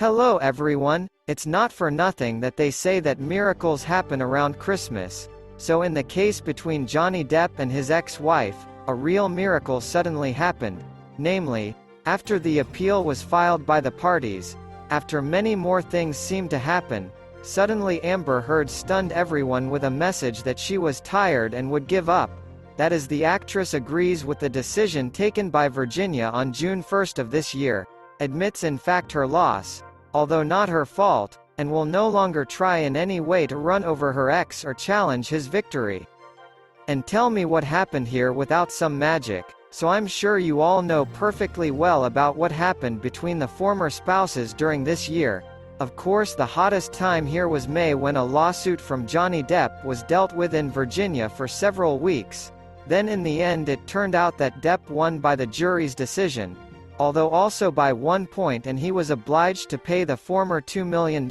Hello everyone, it's not for nothing that they say that miracles happen around Christmas. So in the case between Johnny Depp and his ex-wife, a real miracle suddenly happened. Namely, after the appeal was filed by the parties, after many more things seemed to happen, suddenly Amber Heard stunned everyone with a message that she was tired and would give up. That is, the actress agrees with the decision taken by Virginia on June 1st of this year, admits in fact her loss, although not her fault, and will no longer try in any way to run over her ex or challenge his victory. And tell me what happened here without some magic. So I'm sure you all know perfectly well about what happened between the former spouses during this year. Of course, the hottest time here was May, when a lawsuit from Johnny Depp was dealt with in Virginia for several weeks. Then in the end it turned out that Depp won by the jury's decision, although also by 1 point, and he was obliged to pay the former $2 million.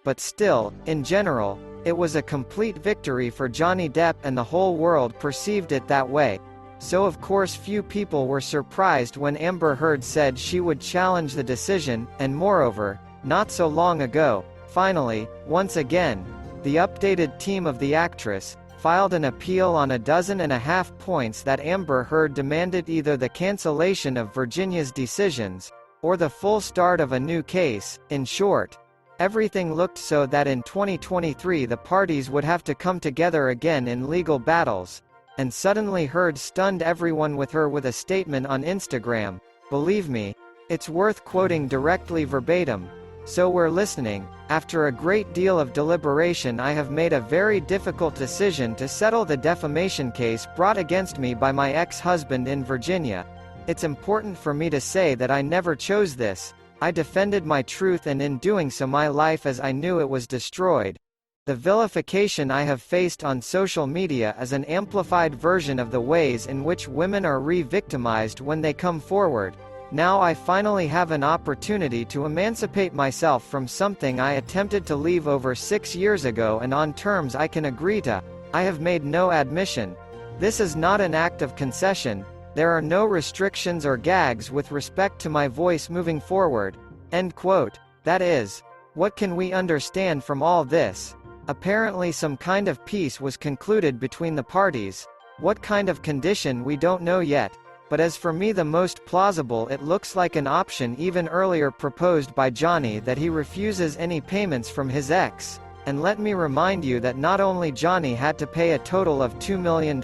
But still, in general, it was a complete victory for Johnny Depp, and the whole world perceived it that way. So of course few people were surprised when Amber Heard said she would challenge the decision, and moreover, not so long ago, finally, once again, the updated team of the actress filed an appeal on 12.5 points that Amber Heard demanded either the cancellation of Virginia's decisions, or the full start of a new case. In short, everything looked so that in 2023 the parties would have to come together again in legal battles. And suddenly Heard stunned everyone with a statement on Instagram. Believe me, it's worth quoting directly verbatim. So we're listening. After a great deal of deliberation, I have made a very difficult decision to settle the defamation case brought against me by my ex-husband in Virginia. It's important for me to say that I never chose this. I defended my truth, and in doing so my life as I knew it was destroyed. The vilification I have faced on social media is an amplified version of the ways in which women are re-victimized when they come forward. Now I finally have an opportunity to emancipate myself from something I attempted to leave over 6 years ago, and on terms I can agree to. I have made no admission. This is not an act of concession. There are no restrictions or gags with respect to my voice moving forward." End quote. That is, what can we understand from all this? Apparently some kind of peace was concluded between the parties. What kind of condition we don't know yet. But as for me, the most plausible, it looks like an option even earlier proposed by Johnny, that he refuses any payments from his ex. And let me remind you that not only Johnny had to pay a total of $2 million,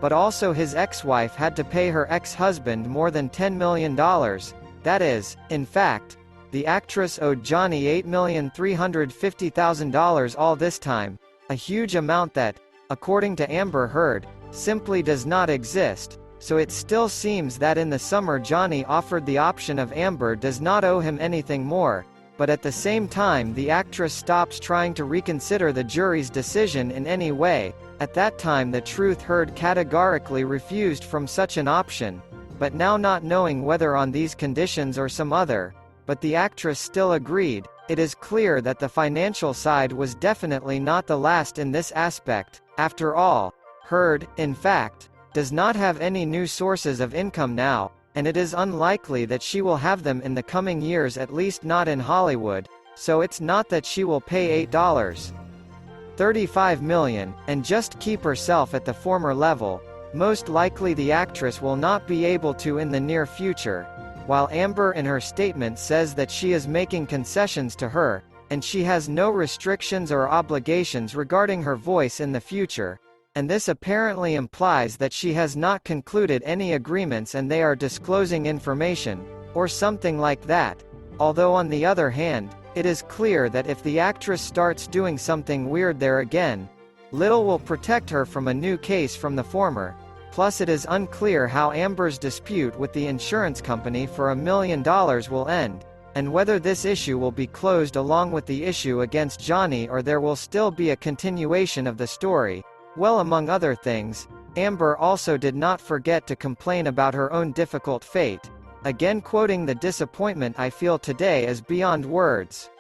but also his ex-wife had to pay her ex-husband more than $10 million. That is, in fact, the actress owed Johnny $8,350,000 all this time, a huge amount that, according to Amber Heard, simply does not exist. So it still seems that in the summer Johnny offered the option of Amber does not owe him anything more, but at the same time the actress stops trying to reconsider the jury's decision in any way. At that time the truth, Heard categorically refused from such an option, but now, not knowing whether on these conditions or some other, but the actress still agreed. It is clear that the financial side was definitely not the last in this aspect. After all, Heard, in fact, does not have any new sources of income now, and it is unlikely that she will have them in the coming years, at least not in Hollywood. So it's not that she will pay $8.35 million, and just keep herself at the former level. Most likely the actress will not be able to in the near future. While Amber in her statement says that she is making concessions to her, and she has no restrictions or obligations regarding her voice in the future. And this apparently implies that she has not concluded any agreements and they are disclosing information, or something like that. Although on the other hand, it is clear that if the actress starts doing something weird there again, little will protect her from a new case from the former. Plus it is unclear how Amber's dispute with the insurance company for $1 million will end, and whether this issue will be closed along with the issue against Johnny, or there will still be a continuation of the story. Well, among other things, Amber also did not forget to complain about her own difficult fate. Again quoting, "The disappointment I feel today is beyond words.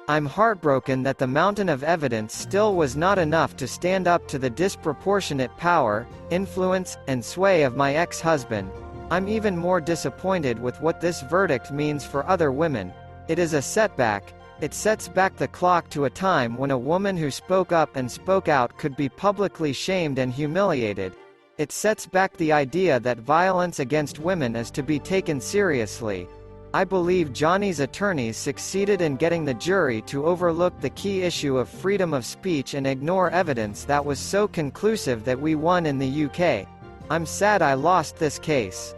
I'm heartbroken that the mountain of evidence still was not enough to stand up to the disproportionate power, influence, and sway of my ex-husband. I'm even more disappointed with what this verdict means for other women. It is a setback. It sets back the clock to a time when a woman who spoke up and spoke out could be publicly shamed and humiliated. It sets back the idea that violence against women is to be taken seriously. I believe Johnny's attorneys succeeded in getting the jury to overlook the key issue of freedom of speech and ignore evidence that was so conclusive that we won in the UK. I'm sad I lost this case.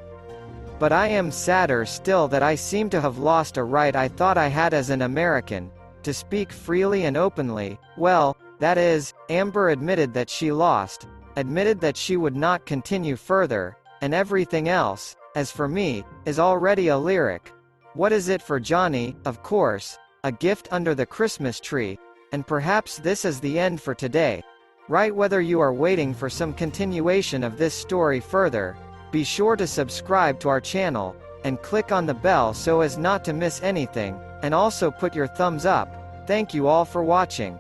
But I am sadder still that I seem to have lost a right I thought I had as an American, to speak freely and openly. Well, that is, Amber admitted that she lost, admitted that she would not continue further, and everything else, as for me, is already a lyric. What is it for Johnny? Of course, a gift under the Christmas tree, and perhaps this is the end for today. Write whether you are waiting for some continuation of this story further. Be sure to subscribe to our channel, and click on the bell so as not to miss anything, and also put your thumbs up. Thank you all for watching.